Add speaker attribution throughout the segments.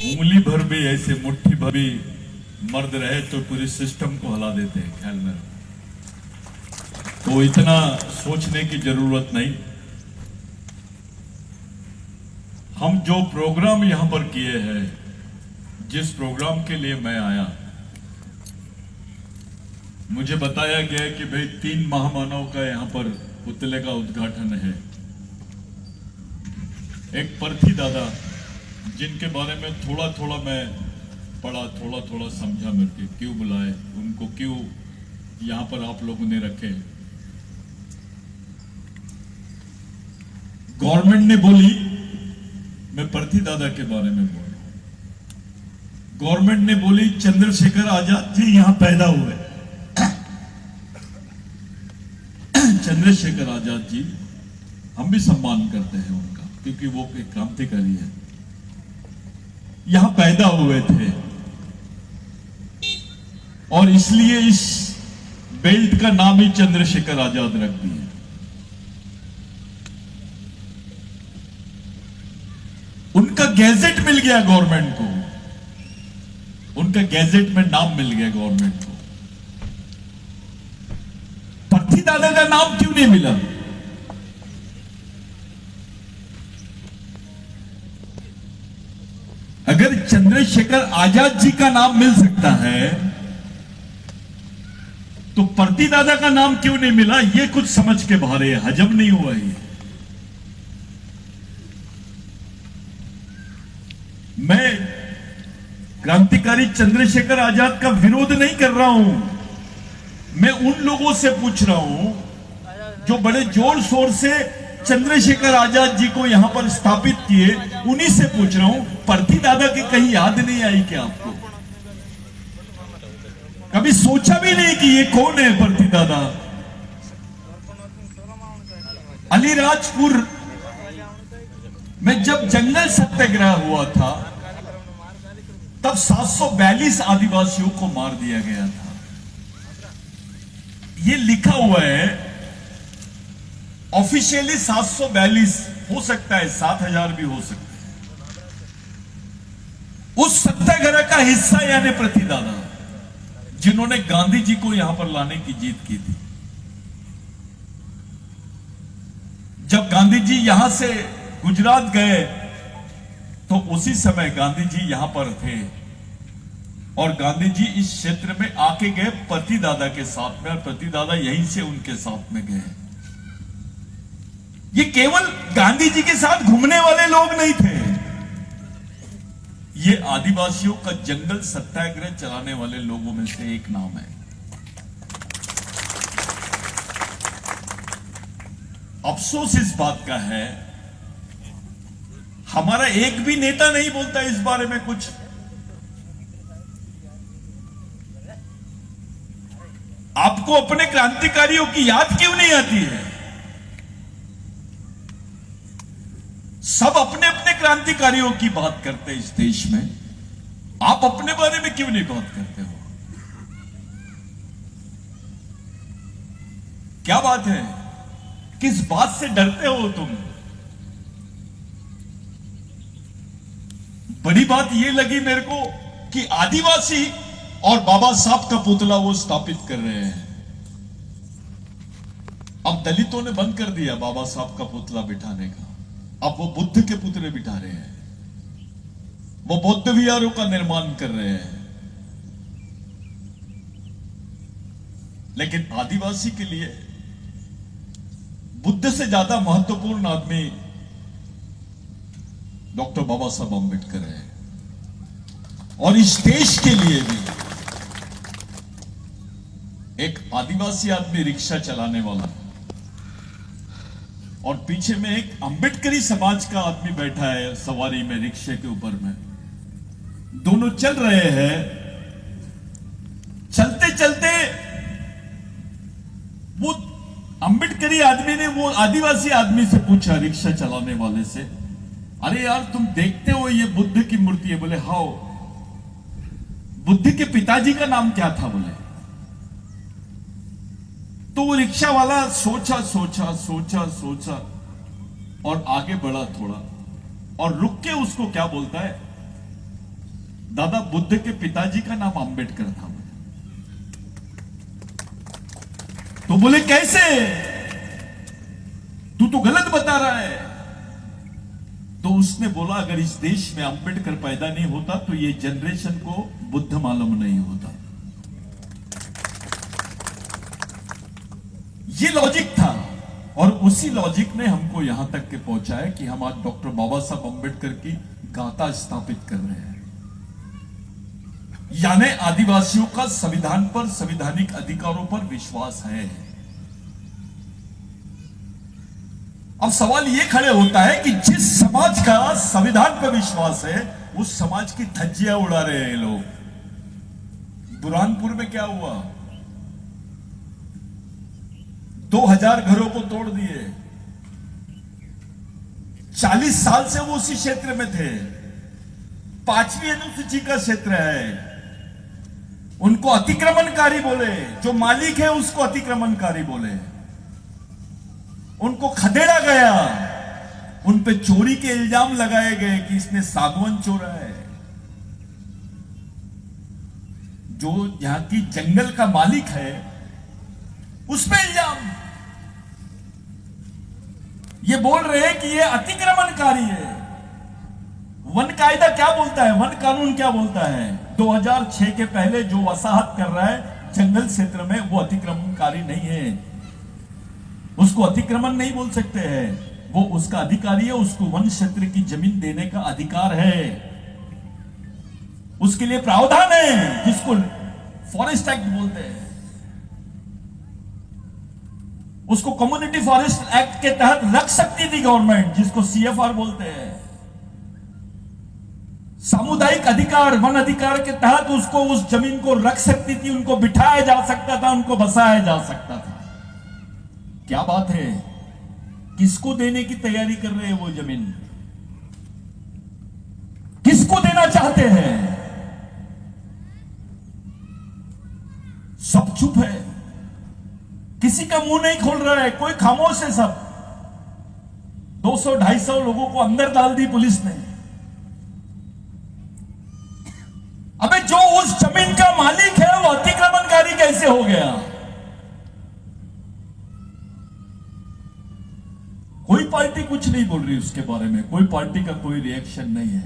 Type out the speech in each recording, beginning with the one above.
Speaker 1: उंगली भर भी ऐसे मुट्ठी भर भी मर्द रहे तो पूरे सिस्टम को हिला देते हैं। ख्याल में तो इतना सोचने की जरूरत नहीं। हम जो प्रोग्राम यहां पर किए हैं, जिस प्रोग्राम के लिए मैं आया, मुझे बताया गया कि भाई 3 महामानव का यहां पर पुतले का उद्घाटन है। एक पर्थी दादा, जिनके बारे में थोड़ा थोड़ा मैं पढ़ा, थोड़ा थोड़ा समझा, मेरे के क्यों बुलाए, उनको क्यों यहां पर आप लोगों ने रखे। गवर्नमेंट ने बोली, मैं पर्थी दादा के बारे में बोल रहा हूं, गवर्नमेंट ने बोली चंद्रशेखर आजाद जी यहां पैदा हुए। चंद्रशेखर आजाद जी, हम भी सम्मान करते हैं उनका, क्योंकि वो एक क्रांतिकारी है, यहां पैदा हुए थे और इसलिए इस बेल्ट का नाम ही चंद्रशेखर आजाद रख दिया। उनका गैजेट मिल गया गवर्नमेंट को, उनका गैजेट में नाम मिल गया गवर्नमेंट को। पर्थी दादा का नाम क्यों नहीं मिला? अगर चंद्रशेखर आजाद जी का नाम मिल सकता है तो पर्थी दादा का नाम क्यों नहीं मिला? ये कुछ समझ के बाहर है, हजम नहीं हुआ ये। मैं क्रांतिकारी चंद्रशेखर आजाद का विरोध नहीं कर रहा हूं, मैं उन लोगों से पूछ रहा हूं जो बड़े जोर शोर से चंद्रशेखर आजाद जी को यहां पर स्थापित किए, उन्हीं से पूछ रहा हूं, पर्थी दादा की कहीं याद नहीं आई क्या आपको? कभी सोचा भी नहीं कि ये कौन है पर्थी दादा? अलीराजपुर में जब जंगल सत्याग्रह हुआ था, तब 742 आदिवासियों को मार दिया गया था। ये लिखा हुआ है ऑफिशियली 742, हो सकता है 7000 भी हो सकता है। उस सत्याग्रह का हिस्सा यानी पर्थी दादा, जिन्होंने गांधी जी को यहां पर लाने की जीत की थी। जब गांधी जी यहां से गुजरात गए तो उसी समय गांधी जी यहां पर थे और गांधी जी इस क्षेत्र में आके गए पर्थी दादा के साथ में, और पर्थी दादा यहीं से उनके साथ में गए। ये केवल गांधी जी के साथ घूमने वाले लोग नहीं थे, ये आदिवासियों का जंगल सत्याग्रह चलाने वाले लोगों में से एक नाम है। अफसोस इस बात का है, हमारा एक भी नेता नहीं बोलता इस बारे में कुछ। आपको अपने क्रांतिकारियों की याद क्यों नहीं आती है? सब अपने अपने क्रांतिकारियों की बात करते हैं इस देश में, आप अपने बारे में क्यों नहीं बात करते हो? क्या बात है? किस बात से डरते हो तुम? बड़ी बात यह लगी मेरे को कि आदिवासी और बाबा साहब का पुतला वो स्थापित कर रहे हैं। अब दलितों ne बंद कर दिया बाबा साहब का पुतला बिठाने का, अब वो बुद्ध के पुतले बिठा रहे हैं, वो बौद्ध विहारों का निर्माण कर रहे हैं। लेकिन आदिवासी के लिए बुद्ध से ज्यादा महत्वपूर्ण आदमी डॉक्टर बाबा साहब अम्बेडकर है। और इस देश के लिए भी एक आदिवासी आदमी रिक्शा चलाने वाला है और पीछे में एक अम्बेडकरी समाज का आदमी बैठा है सवारी में, रिक्शे के ऊपर में। दोनों चल रहे हैं, चलते चलते वो अम्बेडकरी आदमी ने वो आदिवासी आदमी से पूछा, रिक्शा चलाने वाले से, अरे यार तुम देखते हो ये बुद्ध की मूर्ति है? बोले हाँ। बुद्ध के पिताजी का नाम क्या था? बोले। तो वो रिक्शा वाला सोचा सोचा सोचा सोचा और आगे बढ़ा थोड़ा और रुक के उसको क्या बोलता है, दादा बुद्ध के पिताजी का नाम अंबेडकर था। तो बोले कैसे, तू तो गलत बता रहा है। तो उसने बोला अगर इस देश में अंबेडकर पैदा नहीं होता तो ये जनरेशन को बुद्ध मालूम नहीं होता। ये लॉजिक था और उसी लॉजिक ने हमको यहां तक के पहुंचाया कि हम आज डॉक्टर बाबा साहब अंबेडकर की गाथा स्थापित कर रहे हैं। यानी आदिवासियों का संविधान पर, संवैधानिक अधिकारों पर विश्वास है। अब सवाल यह खड़े होता है कि जिस समाज का संविधान पर विश्वास है उस समाज की धज्जियां उड़ा रहे हैं लोग। बुरहानपुर में क्या हुआ, 2000 घरों को तोड़ दिए। 40 साल से वो उसी क्षेत्र में थे। 5वीं अनुसूची का क्षेत्र है। उनको अतिक्रमणकारी बोले, जो मालिक है उसको अतिक्रमणकारी बोले। उनको खदेड़ा गया, उन पे चोरी के इल्जाम लगाए गए कि इसने सागवान चोरा है। जो यहां की जंगल का मालिक है उस पे इल्जाम। ये बोल रहे हैं कि ये अतिक्रमणकारी है। वन कायदा क्या बोलता है, वन कानून क्या बोलता है, 2006 के पहले जो वसाहत कर रहा है जंगल क्षेत्र में वो अतिक्रमणकारी नहीं है, उसको अतिक्रमण नहीं बोल सकते हैं। वो उसका अधिकारी है, उसको वन क्षेत्र की जमीन देने का अधिकार है। उसके लिए प्रावधान है जिसको फॉरेस्ट एक्ट बोलते हैं। उसको कम्युनिटी फॉरेस्ट एक्ट के तहत रख सकती थी गवर्नमेंट, जिसको सीएफआर बोलते हैं। सामुदायिक अधिकार, वन अधिकार के तहत उसको उस जमीन को रख सकती थी, उनको बिठाया जा सकता था, उनको बसाया जा सकता था। क्या बात है, किसको देने की तैयारी कर रहे हैं वो जमीन, किसको देना चाहते हैं? सब चुप है, किसी का मुंह नहीं खोल रहा है, कोई खामोश है। सब 200-250 लोगों को अंदर डाल दी पुलिस ने। अबे जो उस जमीन का मालिक है वो अतिक्रमणकारी कैसे हो गया? कोई पार्टी कुछ नहीं बोल रही उसके बारे में, कोई पार्टी का कोई रिएक्शन नहीं है।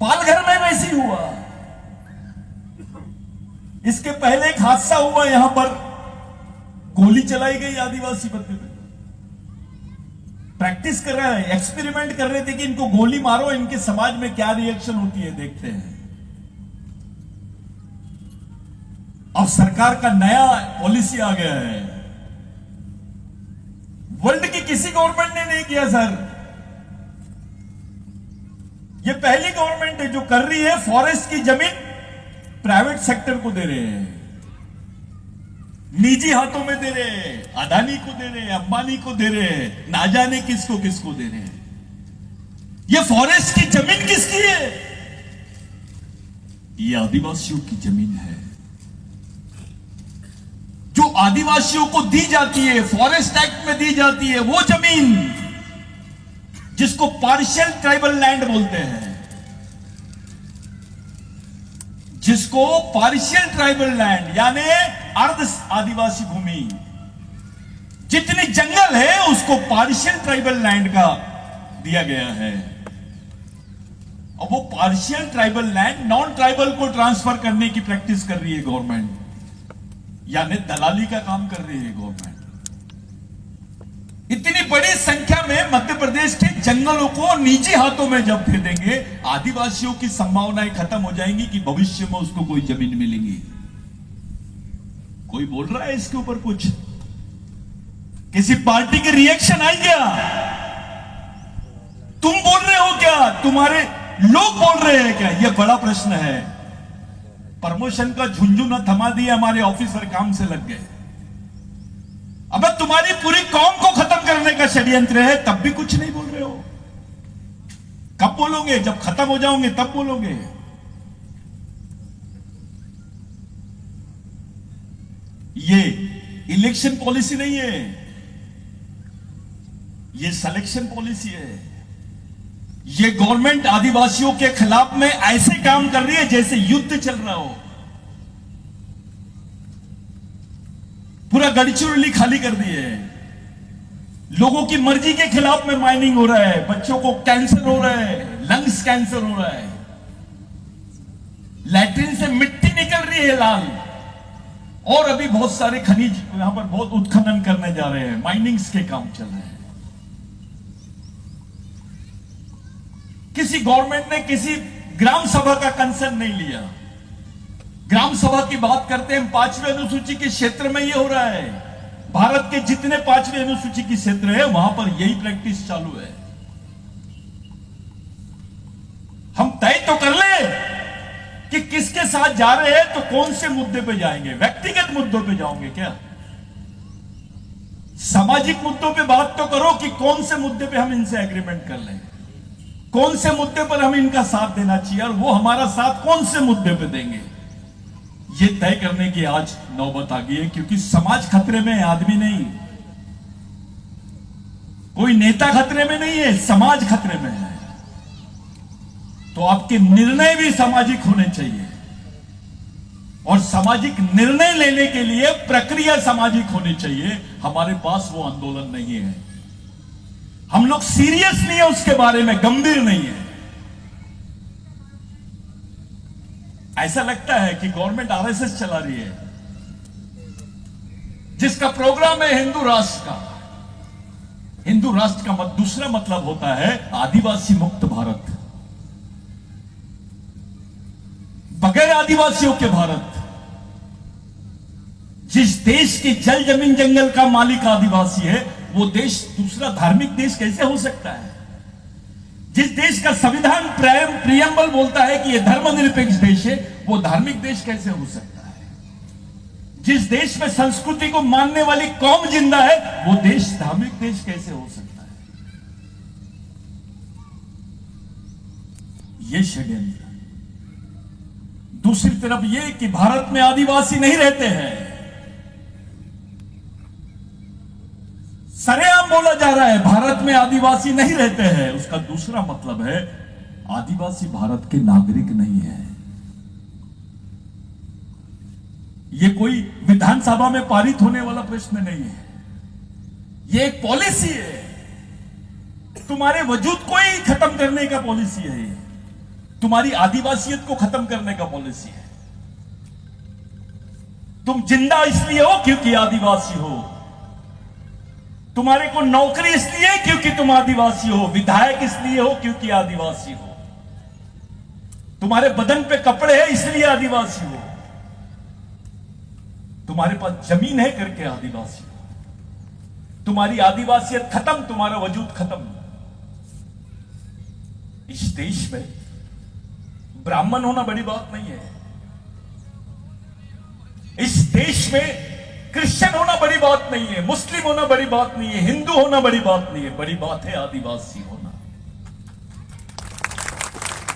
Speaker 1: पालघर में वैसी हुआ। इसके पहले एक हादसा हुआ, यहां पर गोली चलाई गई आदिवासी बंदे पे। प्रैक्टिस कर रहे हैं, एक्सपेरिमेंट कर रहे थे कि इनको गोली मारो, इनके समाज में क्या रिएक्शन होती है, देखते हैं। अब सरकार का नया पॉलिसी आ गया है। वर्ल्ड की किसी गवर्नमेंट ने नहीं किया सर, ये पहली गवर्नमेंट है जो कर रही है। फॉरेस्ट की जमीन प्राइवेट सेक्टर को दे रहे हैं, निजी हाथों में दे रहे हैं, अदानी को दे रहे हैं, अंबानी को दे रहे हैं, ना जाने किसको किसको दे रहे हैं। ये फॉरेस्ट की जमीन किसकी है? ये आदिवासियों की जमीन है, जो आदिवासियों को दी जाती है, फॉरेस्ट एक्ट में दी जाती है। वो जमीन जिसको पार्शियल ट्राइबल लैंड बोलते हैं, जिसको पार्शियल ट्राइबल लैंड यानी अर्ध आदिवासी भूमि, जितनी जंगल है उसको पार्शियल ट्राइबल लैंड का दिया गया है। और वो partial tribal land non tribal को ट्रांसफर करने की प्रैक्टिस कर रही है गवर्नमेंट, यानी दलाली का काम कर रही है गवर्नमेंट। इतनी बड़ी संख्या में मध्य प्रदेश के जंगलों को निजी हाथों में जब दे देंगे, आदिवासियों की संभावनाएं खत्म हो जाएंगी कि भविष्य में उसको कोई जमीन मिलेगी। कोई बोल रहा है इसके ऊपर कुछ? किसी पार्टी के रिएक्शन आई क्या? तुम बोल रहे हो क्या? तुम्हारे लोग बोल रहे हैं क्या? यह बड़ा प्रश्न है। प्रमोशन का झुंझुना थमा दिया, हमारे ऑफिसर काम से लग गए। अब तुम्हारी पूरी कौम को खत्म करने का षड्यंत्र है, तब भी कुछ नहीं बोल रहे हो। कब बोलोगे? जब खत्म हो जाओगे तब बोलोगे। ये इलेक्शन पॉलिसी नहीं है, ये सिलेक्शन पॉलिसी है। ये गवर्नमेंट आदिवासियों के खिलाफ में ऐसे काम कर रही है जैसे युद्ध चल रहा हो। पूरा गढ़चिरौली खाली कर दिए है। लोगों की मर्जी के खिलाफ में माइनिंग हो रहा है। बच्चों को कैंसर हो रहा है, लंग्स कैंसर हो रहा है, लैट्रिन से मिट्टी निकल रही है लाल। और अभी बहुत सारे खनिज यहां पर बहुत उत्खनन करने जा रहे हैं, माइनिंग्स के काम चल रहे हैं। किसी गवर्नमेंट ने किसी ग्राम सभा का कंसर्न नहीं लिया। ग्राम सभा की बात करते हैं, 5वीं अनुसूची के क्षेत्र में ये हो रहा है। भारत के जितने 5वीं अनुसूची के क्षेत्र है वहां पर यही प्रैक्टिस चालू है। हम तय तो कर ले कि किसके साथ जा रहे हैं, तो कौन से मुद्दे पे जाएंगे। व्यक्तिगत मुद्दों पे जाओगे क्या? सामाजिक मुद्दों पे बात तो करो कि कौन से मुद्दे पे हम इनसे एग्रीमेंट कर लें, कौन से मुद्दे पर हम इनका साथ देना चाहिए और वो हमारा साथ कौन से मुद्दे पे देंगे। ये तय करने की आज नौबत आ गई है, क्योंकि समाज खतरे में है, आदमी नहीं। कोई नेता खतरे में नहीं है, समाज खतरे में है। तो आपके निर्णय भी सामाजिक होने चाहिए और सामाजिक निर्णय लेने के लिए प्रक्रिया सामाजिक होनी चाहिए। हमारे पास वो आंदोलन नहीं है। हम लोग सीरियस नहीं है उसके बारे में, गंभीर नहीं है। ऐसा लगता है कि गवर्नमेंट आरएसएस चला रही है, जिसका प्रोग्राम है हिंदू राष्ट्र का। हिंदू राष्ट्र का दूसरा मतलब होता है आदिवासी मुक्त भारत, बगैर आदिवासियों के भारत। जिस देश की जल जमीन जंगल का मालिक आदिवासी है, वो देश दूसरा धार्मिक देश कैसे हो सकता है? जिस देश का संविधान प्रियम्बल बोलता है कि यह धर्मनिरपेक्ष देश है, वो धार्मिक देश कैसे हो सकता है? जिस देश में संस्कृति को मानने वाली कौम जिंदा है, वो देश धार्मिक देश कैसे हो सकता है? ये षड्यंत्र। दूसरी तरफ ये कि भारत में आदिवासी नहीं रहते हैं, सरेआम बोला जा रहा है भारत में आदिवासी नहीं रहते हैं। उसका दूसरा मतलब है आदिवासी भारत के नागरिक नहीं है। यह कोई विधानसभा में पारित होने वाला प्रश्न नहीं है, यह एक पॉलिसी है। तुम्हारे वजूद को ही खत्म करने का पॉलिसी है। तुम्हारी आदिवासियत को खत्म करने का पॉलिसी है। तुम जिंदा इसलिए हो क्योंकि आदिवासी हो। तुम्हारे को नौकरी इसलिए क्योंकि तुम आदिवासी हो। विधायक इसलिए हो क्योंकि आदिवासी हो। तुम्हारे बदन पे कपड़े हैं इसलिए आदिवासी हो। तुम्हारे पास जमीन है करके आदिवासी हो। तुम्हारी आदिवासियत खत्म, तुम्हारा वजूद खत्म। इस देश में ब्राह्मण होना बड़ी बात नहीं है। इस देश में क्रिश्चियन होना बड़ी बात नहीं है, मुस्लिम होना बड़ी बात नहीं है, हिंदू होना बड़ी बात नहीं है। बड़ी बात है आदिवासी होना।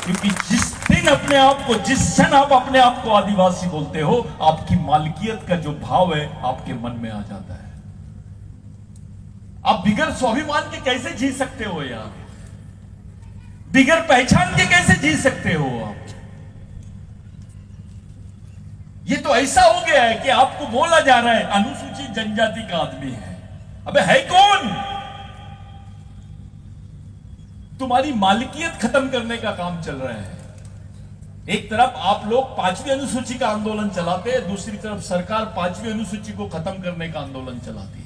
Speaker 1: क्योंकि जिस दिन अपने आप को, जिस क्षण आप अपने आप को आदिवासी बोलते हो, आपकी मालकियत का जो भाव है आपके मन में आ जाता है। आप बिगर स्वाभिमान के कैसे जी सकते हो यार? बिगर पहचान के कैसे जी सकते हो आप? ये तो ऐसा हो गया है कि आपको बोला जा रहा है अनुसूचित जनजाति का आदमी है। अबे है कौन? तुम्हारी मालिकियत खत्म करने का काम चल रहा है। एक तरफ आप लोग 5वीं अनुसूची का आंदोलन चलाते हैं, दूसरी तरफ सरकार 5वीं अनुसूची को खत्म करने का आंदोलन चलाती है।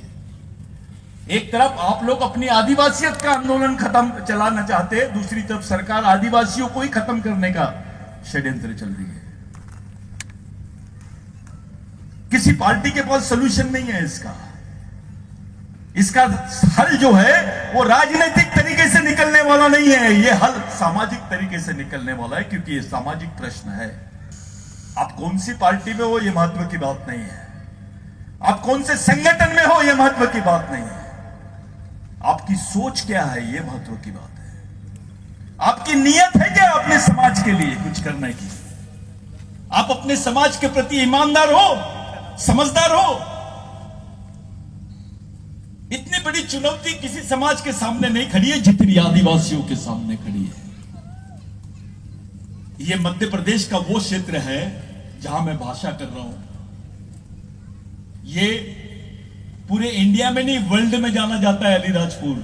Speaker 1: एक तरफ आप लोग अपनी आदिवासियत का आंदोलन खत्म चलाना चाहते हैं, दूसरी तरफ सरकार आदिवासियों को ही खत्म करने का षड्यंत्र चल रही है। किसी पार्टी के पास सॉल्यूशन नहीं है इसका। इसका हल जो है वो राजनीतिक तरीके से निकलने वाला नहीं है, ये हल सामाजिक तरीके से निकलने वाला है, क्योंकि ये सामाजिक प्रश्न है। आप कौन सी पार्टी में हो ये महत्व की बात नहीं है, आप कौन से संगठन में हो ये महत्व की बात नहीं है, आपकी सोच क्या है ये महत्व की बात है। आपकी नीयत है क्या अपने समाज के लिए कुछ करने की? आप अपने समाज के प्रति ईमानदार हो, समझदार हो? इतनी बड़ी चुनौती किसी समाज के सामने नहीं खड़ी है जितनी आदिवासियों के सामने खड़ी है। यह मध्य प्रदेश का वो क्षेत्र है जहां मैं भाषा कर रहा हूं। ये पूरे इंडिया में नहीं, वर्ल्ड में जाना जाता है अलीराजपुर।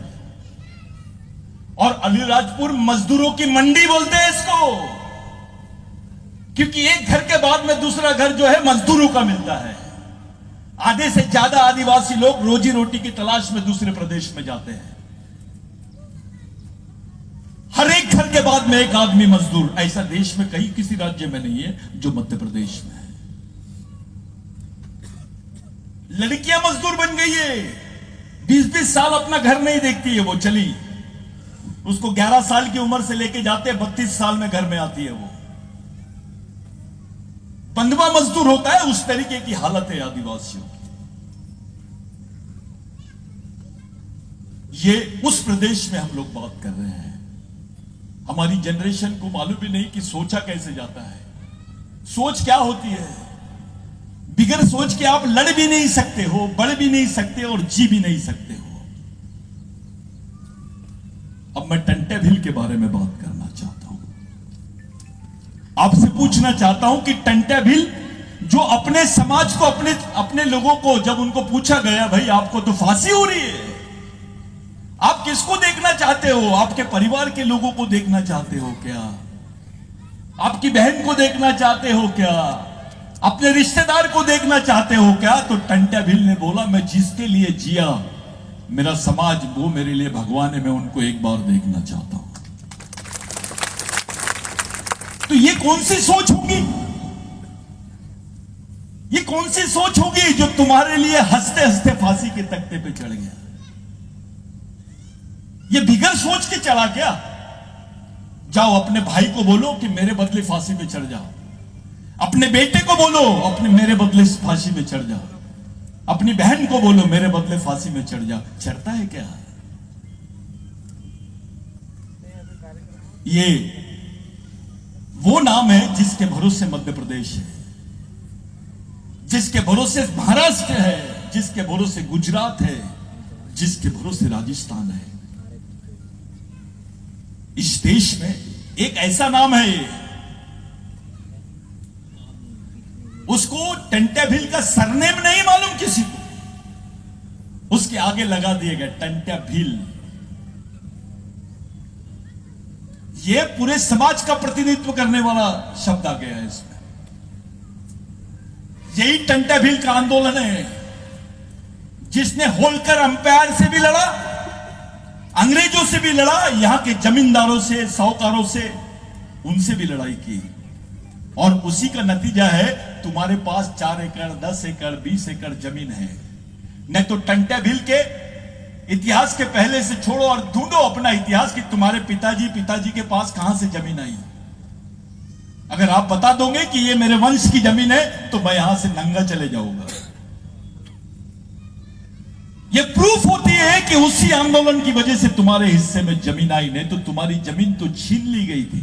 Speaker 1: और अलीराजपुर मजदूरों की मंडी बोलते हैं इसको, क्योंकि एक घर के बाद में दूसरा घर जो है मजदूरों का मिलता है। आधे से ज्यादा आदिवासी लोग रोजी रोटी की तलाश में दूसरे प्रदेश में जाते हैं। हर एक घर के बाद में एक आदमी मजदूर। ऐसा देश में कहीं किसी राज्य में नहीं है जो मध्य प्रदेश में है। लड़कियां मजदूर बन गई है। 20-20 साल अपना घर नहीं देखती है वो, चली उसको 11 साल की उम्र से लेके जाते 32 साल में घर में आती है वो। बंधुआ मजदूर होता है, उस तरीके की हालत है आदिवासियों की। ये उस प्रदेश में हम लोग बात कर रहे हैं। हमारी जनरेशन को मालूम भी नहीं कि सोचा कैसे जाता है। सोच क्या होती है? बिगर सोच के आप लड़ भी नहीं सकते हो, बढ़ भी नहीं सकते और जी भी नहीं सकते हो। अब मैं टंटे भील के बारे में बात करना चाहता हूं। आपसे पूछना चाहता हूं कि टंटे भील जो अपने समाज को, अपने लोगों को जब उनको पूछा गया, भाई आपको तो फांसी हो रही है, आप किसको देखना चाहते हो? आपके परिवार के लोगों को देखना चाहते हो क्या? आपकी बहन को देखना चाहते हो क्या? अपने रिश्तेदार को देखना चाहते हो क्या? तो टंटे भील ने बोला, मैं जिसके लिए जिया, मेरा समाज वो मेरे लिए भगवान है, मैं उनको एक बार देखना चाहता हूं। तो ये कौन सी सोच होगी? ये कौन सी सोच होगी जो तुम्हारे लिए हंसते हंसते फांसी के तख्ते पे चढ़ गया? ये बिगर सोच के चढ़ा क्या? जाओ अपने भाई को बोलो कि मेरे बदले फांसी पे चढ़ जाओ। अपने बेटे को बोलो अपने मेरे बदले फांसी में चढ़ जाओ। अपनी बहन को बोलो मेरे बदले फांसी में चढ़ जाओ। चढ़ता है क्या? ये वो नाम है जिसके भरोसे मध्य प्रदेश है, जिसके भरोसे महाराष्ट्र है, जिसके भरोसे गुजरात है, जिसके भरोसे राजस्थान है। इस देश में एक ऐसा नाम है, उसको टंटे भील का सरनेम नहीं मालूम किसी को, उसके आगे लगा दिए गए टंटे भील। ये पूरे समाज का प्रतिनिधित्व करने वाला शब्द आ गया है इसमें। यही टंटे भील का आंदोलन है जिसने होलकर अंपायर से भी लड़ा, अंग्रेजों से भी लड़ा, यहां के जमींदारों से, साहूकारों से, उनसे भी लड़ाई की। और उसी का नतीजा है तुम्हारे पास 4 एकड़, 10 एकड़, 20 एकड़ जमीन है। नहीं तो टंटे भील के इतिहास के पहले से छोड़ो और ढूंढो अपना इतिहास कि तुम्हारे पिताजी के पास कहां से जमीन आई। अगर आप बता दोगे कि ये मेरे वंश की जमीन है तो मैं यहां से नंगा चले जाऊंगा। ये प्रूफ होती है कि उसी आंदोलन की वजह से तुम्हारे हिस्से में जमीन आई। नहीं तो तुम्हारी जमीन तो छीन ली गई थी,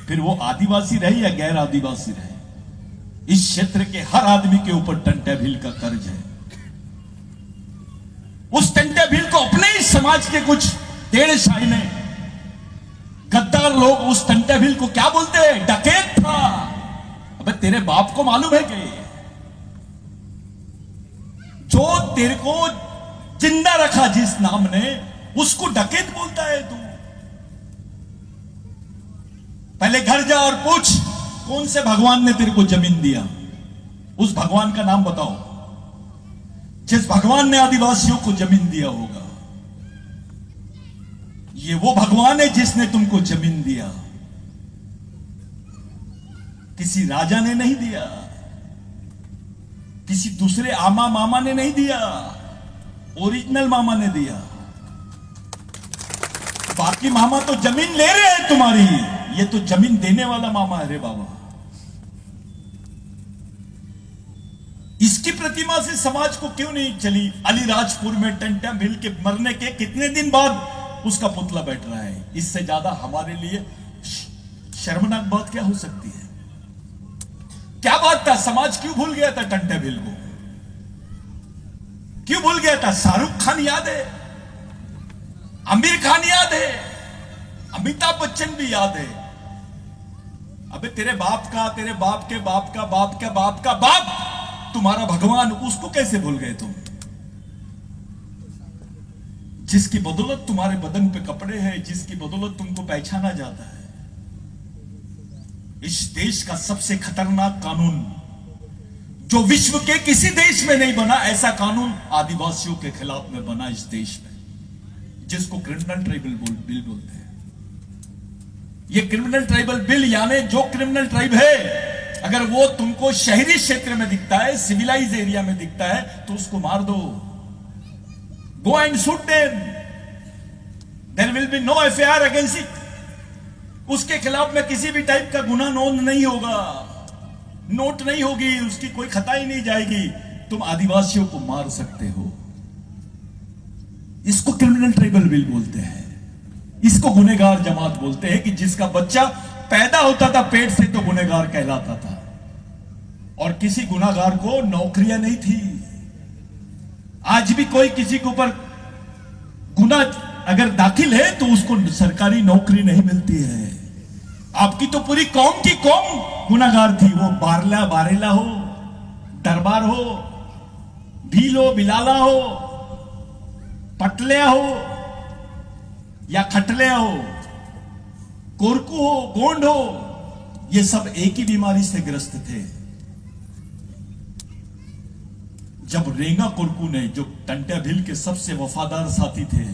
Speaker 1: फिर वो आदिवासी रहे या गैर आदिवासी रहे। इस क्षेत्र के हर आदमी के ऊपर टंटे भील का कर्ज है। उस टंटे भील को अपने ही समाज के कुछ टेढ़े शाइने गद्दार लोग उस टंटे भील को क्या बोलते हैं? डकैत था। अबे तेरे बाप को मालूम है कि जो तेरे को जिंदा रखा जिस नाम ने, उसको डकैत बोलता है तू? पहले घर जा और पूछ कौन से भगवान ने तेरे को जमीन दिया। उस भगवान का नाम बताओ जिस भगवान ने आदिवासियों को जमीन दिया होगा। ये वो भगवान है जिसने तुमको जमीन दिया, किसी राजा ने नहीं दिया, किसी दूसरे आमा मामा ने नहीं दिया, ओरिजिनल मामा ने दिया। बाकी मामा तो जमीन ले रहे हैं तुम्हारी, ये तो जमीन देने वाला मामा है रे बाबा। इसकी प्रतिमा से समाज को क्यों नहीं चली? अलीराजपुर में टंटे भील के मरने के कितने दिन बाद उसका पुतला बैठ रहा है। इससे ज्यादा हमारे लिए शर्मनाक बात क्या हो सकती है? क्या बात था? समाज क्यों भूल गया था टंटे भील को? क्यों भूल गया था? शाहरुख खान याद है, आमिर खान याद है, अमिताभ बच्चन भी याद है। अबे तेरे बाप का, तेरे बाप के बाप का बाप का बाप का बाप तुम्हारा भगवान, उसको कैसे भूल गए तुम? जिसकी बदौलत तुम्हारे बदन पे कपड़े हैं, जिसकी बदौलत तुमको पहचाना जाता है। इस देश का सबसे खतरनाक कानून जो विश्व के किसी देश में नहीं बना, ऐसा कानून आदिवासियों के खिलाफ में बना इस देश में, जिसको क्रिमिनल ट्राइबल बिल बोलते हैं। ये क्रिमिनल ट्राइबल बिल यानी जो क्रिमिनल ट्राइब है, अगर वो तुमको शहरी क्षेत्र में दिखता है, सिविलाइज एरिया में दिखता है, तो उसको मार दो। Go and shoot them, there will be no FIR against it. उसके खिलाफ में किसी भी टाइप का गुना नोंद नहीं होगा, नोट नहीं होगी, उसकी कोई खताई नहीं जाएगी। तुम आदिवासियों को मार सकते हो। इसको क्रिमिनल ट्राइबल बिल बोलते हैं। इसको गुनहगार जमात बोलते हैं कि जिसका बच्चा पैदा होता था पेट से तो गुनहगार कहलाता था, और किसी गुनहगार को नौकरियां नहीं थी। आज भी कोई किसी के ऊपर गुना अगर दाखिल है तो उसको सरकारी नौकरी नहीं मिलती है। आपकी तो पूरी कौम की कौम गुनहगार थी, वो बारेला हो, दरबार हो, भीलो बिलाला हो, पटलिया हो या खटलिया हो, कोरकू हो, गोंड हो, ये सब एक ही बीमारी से ग्रस्त थे। जब रेंगा कोरकू ने, जो टंट्या भील के सबसे वफादार साथी थे,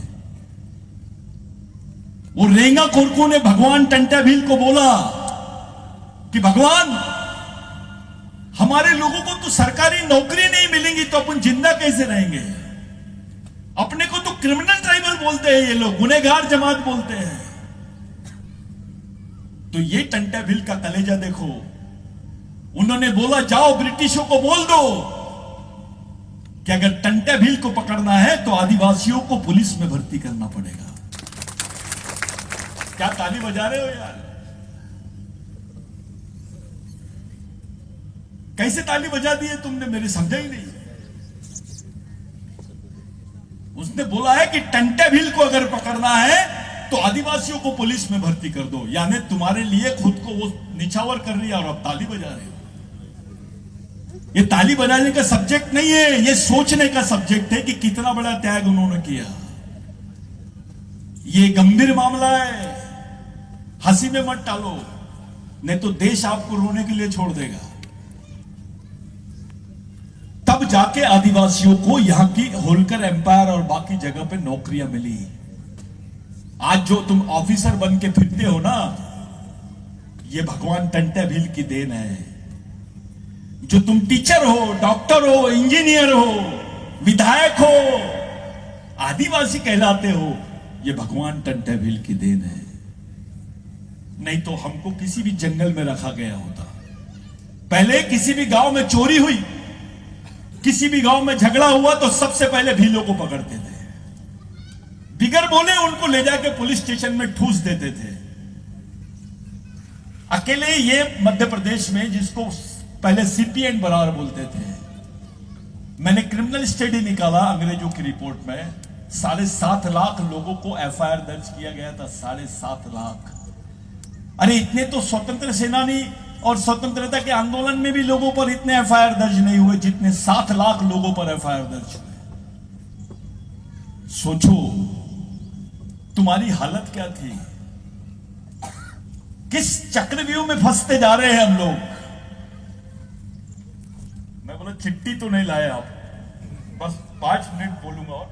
Speaker 1: वो रेंगा कोरकू ने भगवान टंट्या भील को बोला कि भगवान, हमारे लोगों को तो सरकारी नौकरी नहीं मिलेंगी तो अपन जिंदा कैसे रहेंगे? अपने को तो क्रिमिनल ट्राइबल बोलते हैं ये लोग, गुनहगार जमात बोलते हैं। तो ये टंट्या भील का कलेजा देखो। उन्होंने बोला जाओ ब्रिटिशों को बोल दो कि अगर टंट्या भील को पकड़ना है तो आदिवासियों को पुलिस में भर्ती करना पड़ेगा। क्या ताली बजा रहे हो यार? कैसे ताली बजा दी है तुमने, मेरे समझा ही नहीं। उसने बोला है कि टंट्या भील को अगर पकड़ना है तो आदिवासियों को पुलिस में भर्ती कर दो। यानी तुम्हारे लिए खुद को वो निछावर कर रही है और अब ताली बजा रहे हो। ये ताली बजाने का सब्जेक्ट नहीं है, ये सोचने का सब्जेक्ट है कि कितना बड़ा त्याग उन्होंने किया। ये गंभीर मामला है, हंसी में मत टालो, नहीं तो देश आपको रोने के लिए छोड़ देगा। तब जाके आदिवासियों को यहां की होलकर एम्पायर और बाकी जगह पे नौकरियां मिली। आज जो तुम ऑफिसर बन के फिरते हो ना, ये भगवान टंट्या भील की देन है। जो तुम टीचर हो, डॉक्टर हो, इंजीनियर हो, विधायक हो, आदिवासी कहलाते हो, ये भगवान टंट्या भील की देन है। नहीं तो हमको किसी भी जंगल में रखा गया होता। पहले किसी भी गांव में चोरी हुई, किसी भी गांव में झगड़ा हुआ तो सबसे पहले भीलों को पकड़ते थे, बिगर बोले उनको ले जाके पुलिस स्टेशन में ठूस देते थे। अकेले ये मध्य प्रदेश में, जिसको पहले सीपीएन बरार बोलते थे, मैंने क्रिमिनल स्टडी निकाला अंग्रेजों की रिपोर्ट में, 7.5 लाख लोगों को एफआईआर दर्ज किया गया था। 7.5 लाख। अरे इतने तो स्वतंत्र सेनानी और स्वतंत्रता के आंदोलन में भी लोगों पर इतने एफआईआर दर्ज नहीं हुए जितने 7 लाख लोगों पर एफआईआर दर्ज हुए। सोचो तुम्हारी हालत क्या थी, किस चक्रव्यूह में फंसते जा रहे हैं हम लोग। मैं बोला चिट्ठी तो नहीं लाए आप, बस 5 मिनट बोलूंगा। और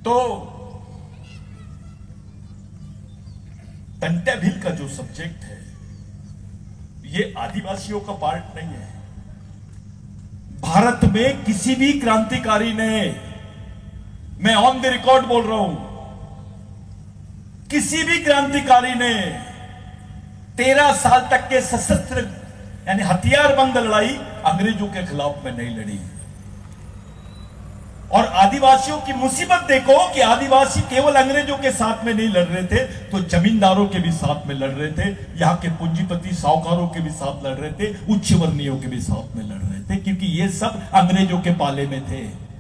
Speaker 1: तो टंट्या भील का जो सब्जेक्ट है, ये आदिवासियों का पार्ट नहीं है। भारत में किसी भी क्रांतिकारी ने, मैं ऑन द रिकॉर्ड बोल रहा हूं, किसी भी क्रांतिकारी ने 13 साल तक के सशस्त्र यानी हथियारबंद लड़ाई अंग्रेजों के खिलाफ में नहीं लड़ी। और आदिवासियों की मुसीबत देखो कि आदिवासी केवल अंग्रेजों के साथ में नहीं लड़ रहे थे, तो जमींदारों के भी साथ में लड़ रहे थे, यहां के पूंजीपति साहूकारों के भी साथ लड़ रहे थे, उच्च वर्णीयों के भी साथ में लड़ रहे थे, क्योंकि ये सब अंग्रेजों के पाले में थे।